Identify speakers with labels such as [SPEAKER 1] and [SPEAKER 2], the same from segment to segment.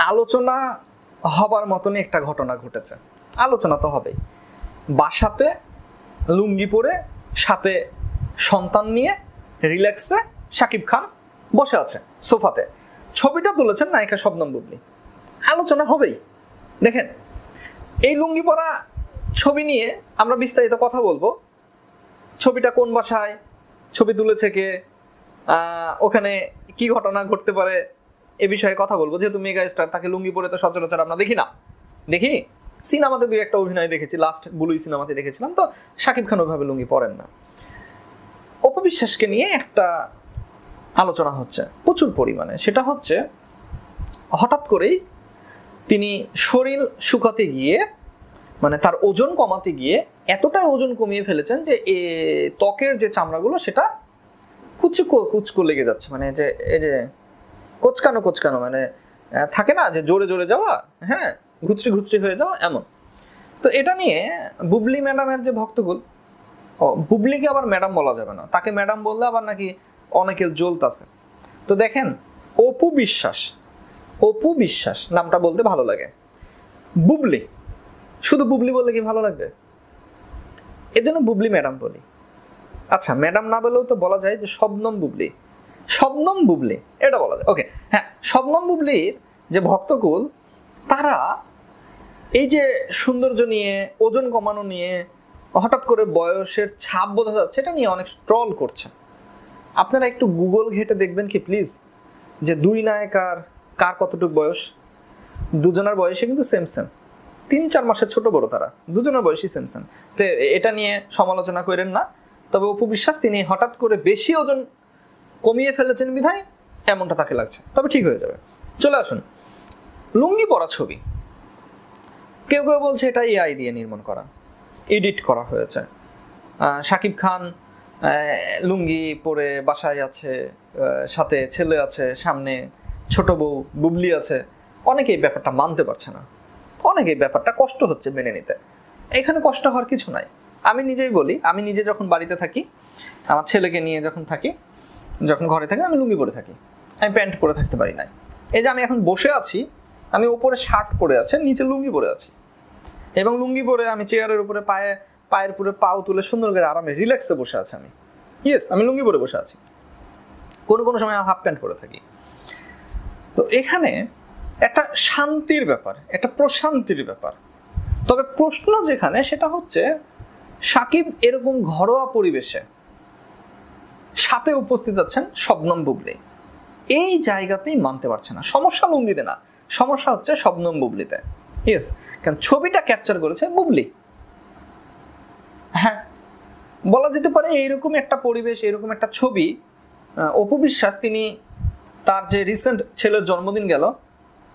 [SPEAKER 1] আলোচনা হবার মতনই একটা ঘটনা ঘটেছে। আলোচনা তো হবেই। বাসাতে লুঙ্গি পরে সাথে সন্তান নিয়ে রিল্যাক্সে শাকিব খান বসে আছে সোফাতে, ছবিটা তুলেছেন নায়িকা শবনম বুবলি। আলোচনা হবেই। দেখেন, এই লুঙ্গি পরা ছবি নিয়ে আমরা বিস্তারিত কথা বলবো। ছবিটা কোন বাসায়, ছবি তুলেছে কে, ওখানে কি ঘটনা ঘটতে পারে এ বিষয়ে কথা বলবো। যেহেতু মেগা স্টার, তাকে লুঙ্গি পরে তো সচরাচর আমরা দেখি না। দেখি সিনেমাতে দুই একটা অভিনয় দেখেছি, লাস্ট বুলুই সিনেমাতে দেখেছিলাম। তো শাকিব খান ওইভাবে লুঙ্গি পরেন না। অপু বিশ্বাসকে নিয়ে একটা আলোচনা হচ্ছে প্রচুর পরিমাণে। সেটা হচ্ছে হঠাৎ করেই তিনি শরীর শুকাতে গিয়ে, মানে তার ওজন কমাতে গিয়ে এতটাই ওজন কমিয়ে ফেলেছেন যে ত্বকের যে চামড়াগুলো সেটা কুচকো লেগে যাচ্ছে। মানে যে এই যে কোচকানো মানে থাকে না যে জোরে জোরে যাওয়া, হ্যাঁ, ঘুচড়ি হয়ে যাওয়া, এমন। তো এটা নিয়ে বুবলি ম্যাডামের যে ভক্তকুল, বুবলিকে আবার ম্যাডাম বলা যাবে না, তাকে ম্যাডাম বললে আবার নাকি অনেকে জ্বলতাছে। তো দেখেন, অপু বিশ্বাস নামটা বলতে ভালো লাগে। বুবলি, শুধু বুবলি বললে কি ভালো লাগবে? এজন্য বুবলি ম্যাডাম বলি। আচ্ছা, ম্যাডাম না বলেও তো বলা যায় যে শবনম বুবলি এটা বলা যায়। ওকে, হ্যাঁ, শবনম বুবলির যে ভক্তকুল, তারা এই যে সৌন্দর্য নিয়ে, ওজন কমানো নিয়ে, হঠাৎ করে বয়সের ছাপ বোঝা যাচ্ছে, এটা নিয়ে অনেক ট্রল করছে। আপনারা একটু গুগল ঘেটে দেখবেন কি প্লিজ, যে দুই নায়িকার কার কতটুকু বয়স। দুজনের বয়সে কিন্তু সেম 3-4 মাসের ছোট বড়, তারা দুজনের বয়সই সেম। তো এটা নিয়ে সমালোচনা করেন না। তবে অপু বিশ্বাস তিনি হঠাৎ করে বেশি ওজন কমিয়ে ফেলেছেন বিধায় এমনটা তাকে লাগছে। তবে ঠিক হয়ে যাবে। চলে আসুন, লুঙ্গি পরা ছবি। কেউ বলছে এটা এআই দিয়ে নির্মাণ করা, এডিট করা হয়েছে। শাকিব খান লুঙ্গি পরে বাসায় আছে, সাথে ছেলে আছে, সামনে ছোট বউ বুবলি আছে। অনেকে এই ব্যাপারটা মানতে পারছে না, অনেকে এই ব্যাপারটা কষ্ট হচ্ছে মেনে নিতে। এখানে কষ্ট হওয়ার কিছু নাই। আমি নিজেই বলি, আমি নিজে যখন বাড়িতে থাকি, আমার ছেলেকে নিয়ে যখন ঘরে থাকি, আমি লুঙ্গি পরে থাকি, আমি প্যান্ট পরে থাকতে পারি না। এই যে আমি এখন বসে আছি, আমি ওপরে শার্ট পরে আছে, নিচে লুঙ্গি পরে আছি, এবং লুঙ্গি পরে আমি চেয়ারের উপরে পায়ের উপরে পাও তুলে সুন্দর করে আরামে রিল্যাক্সে বসে আছি। আমি লুঙ্গি পরে বসে আছি। কোনো সময় হাফ প্যান্ট পরে থাকি। তো এখানে একটা শান্তির ব্যাপার, একটা প্রশান্তির ব্যাপার। তবে প্রশ্ন যেখানে, সেটা হচ্ছে শাকিব এরকম ঘরোয়া পরিবেশে সাথে উপস্থিত আছেন শবনম বুবলি, এই জায়গাতেই মানতে পারছে না। সমস্যা লুঙ্গিতে না, সমস্যা হচ্ছে শবনম বুবলিতে। ইয়েস, কারণ ছবিটা ক্যাপচার করেছে বুবলি। হ্যাঁ, বলা যেতে পারে এইরকম একটা পরিবেশ, এরকম একটা ছবি অপু বিশ্বাস তিনি তার যে রিসেন্ট ছেলের জন্মদিন গেল,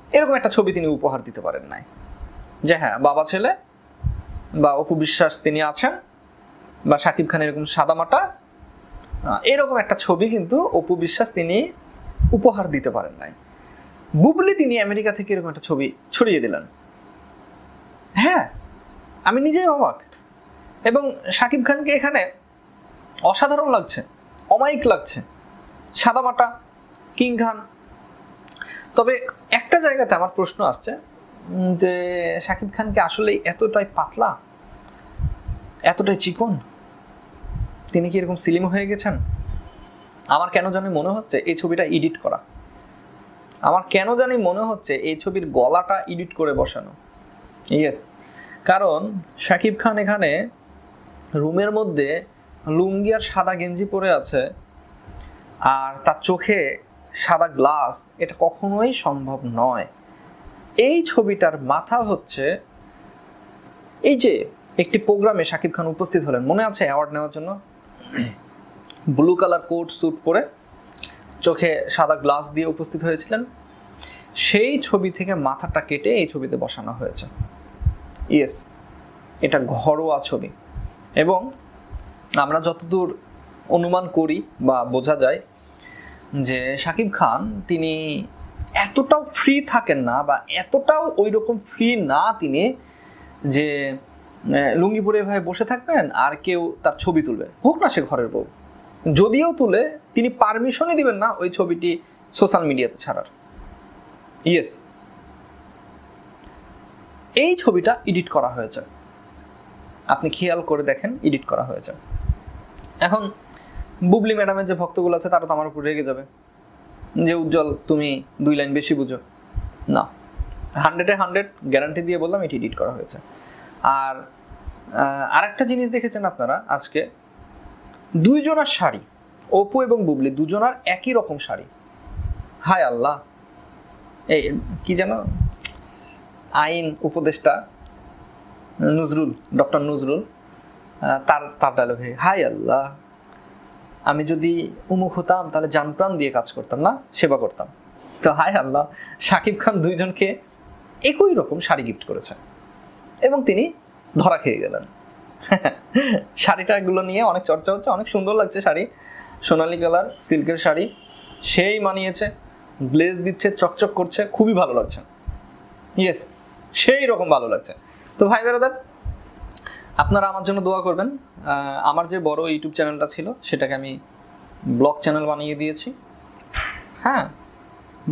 [SPEAKER 1] এরকম একটা ছবি তিনি উপহার দিতে পারেন নাই, যে হ্যাঁ বাবা ছেলে বা অপু বিশ্বাস তিনি আছেন, বা শাকিব খান এরকম সাদামাটা, এরকম একটা ছবি কিন্তু অপু বিশ্বাস তিনি উপহার দিতে পারেন নাই। বুবলি তিনি আমেরিকা থেকে এরকম একটা ছবি ছড়িয়ে দিলেন। হ্যাঁ, আমি নিজেই অবাক। এবং শাকিব খানকে এখানে অসাধারণ লাগছে, অমায়িক লাগছে, সাদামাটা কিং খান। তবে একটা জায়গাতে আমার প্রশ্ন আসছে যে শাকিব খানকে আসলে এতটাই পাতলা, এতটাই চিকন, তিনি কি এরকম স্লিম হয়ে গেছেন? আমার কেন জানি মনে হচ্ছে এই ছবিটা এডিট করা। আমার কেন জানি মনে হচ্ছে এই ছবির গলাটা এডিট করে বসানো। ইয়েস, কারণ শাকিব খান এখানে রুমের মধ্যে লুঙ্গি আর সাদা গেঞ্জি পরে আছে, আর তার চোখে সাদা গ্লাস, এটা কখনোই সম্ভব নয়। এই ছবিটার মাথা হচ্ছে, এই যে একটি প্রোগ্রামে শাকিব খান উপস্থিত হলেন, মনে আছে অ্যাওয়ার্ড নেওয়ার জন্য, ব্লু কালার কোট স্যুট পরে চোখে সাদা গ্লাস দিয়ে উপস্থিত হয়েছিলেন, সেই ছবি থেকে মাথাটা কেটে এই ছবিতে বসানো হয়েছে। ইয়েস, এটা ঘরোয়া ছবি। এবং আমরা যতদূর অনুমান করি বা বোঝা যায় যে শাকিব খান তিনি এতটাও ফ্রি থাকেন না, বা এতটাও ওই রকম ফ্রি না তিনি, যে লুঙ্গি পরে এভাবে বসে থাকবেন আর কেউ তার ছবি তুলবে, হোক না সে ঘরের বউ, যদিও তুলে তিনি পারমিশনই দিবেন না ওই ছবিটি সোশ্যাল মিডিয়াতে ছাড়ার। ইয়েস, এই ছবিটা এডিট করা হয়েছে, আপনি খেয়াল করে দেখেন এডিট করা হয়েছে। এখন বুবলি ম্যাডামের যে ভক্তগুলো আছে তারা তো আমার উপর রেগে যাবে যে উজ্জ্বল তুমি 2 লাইন বেশি বুঝো। না, 100-এ 100 গ্যারান্টি দিয়ে বললাম এটি এডিট করা হয়েছে। আর আরেকটা জিনিস দেখেছেন আপনারা, আজকে দুইজনার শাড়ি, অপু এবং বুবলি দুজনার একই রকম শাড়ি। হায় আল্লাহ, এই কি যেন আইন উপদেষ্টা নজরুল, ডক্টর নজরুল, তার ডায়লগে, হায় আল্লাহ, আমি যদি উমুক হতাম তাহলে জান প্রাণ দিয়ে কাজ করতাম, না সেবা করতাম। তো হায় আল্লাহ, শাকিব খান দুইজনকে একই রকম শাড়ি গিফট করেছে এবং তিনি ধরা খেয়ে গেলেন। শাড়িটাগুলো নিয়ে অনেক চর্চা হচ্ছে, অনেক সুন্দর লাগছে শাড়ি, সোনালী কালার সিল্কের শাড়ি, সেই মানিয়েছে, গ্লেজ দিচ্ছে, চকচক করছে, খুবই ভালো লাগছে। ইয়েস, সেই রকম ভালো লাগছে। তো ভাই বেরাদার, আপনারা আমার জন্য দোয়া করবেন। আমার যে বড় ইউটিউব চ্যানেলটা ছিল সেটাকে আমি ব্লগ চ্যানেল বানিয়ে দিয়েছি। হ্যাঁ,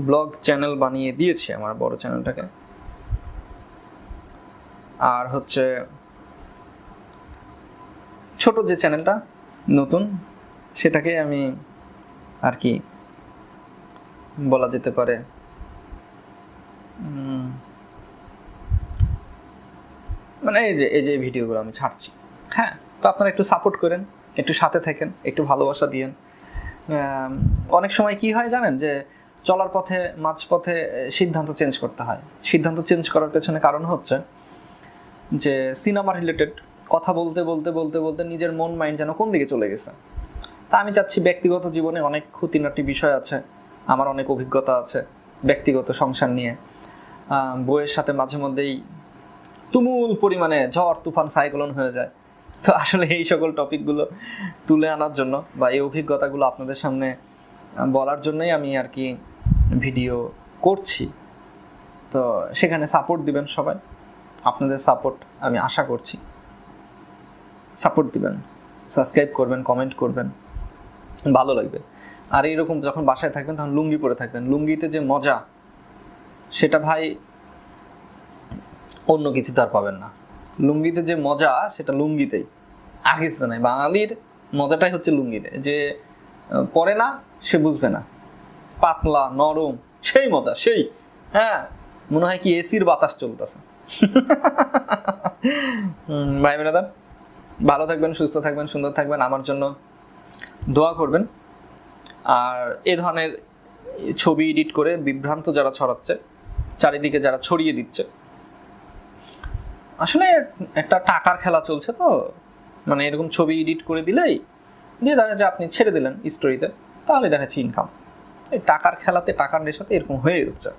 [SPEAKER 1] ব্লগ চ্যানেল বানিয়ে দিয়েছি আমার বড় চ্যানেলটাকে। আর হচ্ছে ছোট যে চ্যানেলটা নতুন, সেটাকে আমি আর কি বলা যেতে পারে মানে এই যে ভিডিওগুলো আমি ছাড়ছি। হ্যাঁ, তো আপনারা একটু সাপোর্ট করেন, একটু সাথে থাকেন, একটু ভালোবাসা দিয়েন। অনেক সময় কি হয় জানেন, যে চলার পথে মাঝপথে সিদ্ধান্ত চেঞ্জ করতে হয়। সিদ্ধান্ত চেঞ্জ করার পেছনে কারণ হচ্ছে যে সিনেমা রিলেটেড কথা বলতে বলতে বলতে বলতে নিজের মন মাইন্ড যেন কোন দিকে চলে গেছে। তা আমি চাচ্ছি, ব্যক্তিগত জীবনে অনেক খুঁটিনাটি বিষয় আছে, আমার অনেক অভিজ্ঞতা আছে ব্যক্তিগত সংসার নিয়ে। বইয়ের সাথে মাঝে মধ্যেই তুমুল পরিমাণে ঝড় তুফান সাইক্লোন হয়ে যায়। তো আসলে এই সকল টপিকগুলো তুলে আনার জন্য বা এই অভিজ্ঞতাগুলো আপনাদের সামনে বলার জন্যই আমি আর কি ভিডিও করছি। তো সেখানে সাপোর্ট দিবেন সবাই, আপনাদের সাপোর্ট আমি আশা করছি। সাপোর্ট দিবেন, সাবস্ক্রাইব করবেন, কমেন্ট করবেন, ভালো লাগবে। আর এইরকম যখন বাসায় থাকবেন তখন লুঙ্গি পরে থাকবেন। লুঙ্গিতে যে মজা, সেটা ভাই অন্য কিছুতে আর পাবেন না। লুঙ্গিতে যে মজা, সেটা লুঙ্গিতেই, আর কিছু নাই। বাঙালির মজাটাই হচ্ছে লুঙ্গিতে, যে পরে না সে বুঝবে না, পাতলা নরম, সেই মজা, সেই হ্যাঁ, মনে হয় কি এসির বাতাস চলতেছে। ভাই ব্রাদার, ভালো থাকবেন, সুস্থ থাকবেন, সুন্দর থাকবেন, আমার জন্য দোয়া করবেন। আর এ ধরনের ছবি এডিট করে বিভ্রান্ত যারা ছড়াচ্ছে, চারিদিকে যারা ছড়িয়ে দিচ্ছে, আসলে একটা টাকার খেলা চলছে। তো মানে এরকম ছবি এডিট করে দিলেই যে দেখা যায় আপনি ছেড়ে দিলেন স্টোরিতে, তাহলে দেখাচ্ছি ইনকাম। এই টাকার খেলাতে, টাকার নেশাতে এরকম হয়ে যাচ্ছে।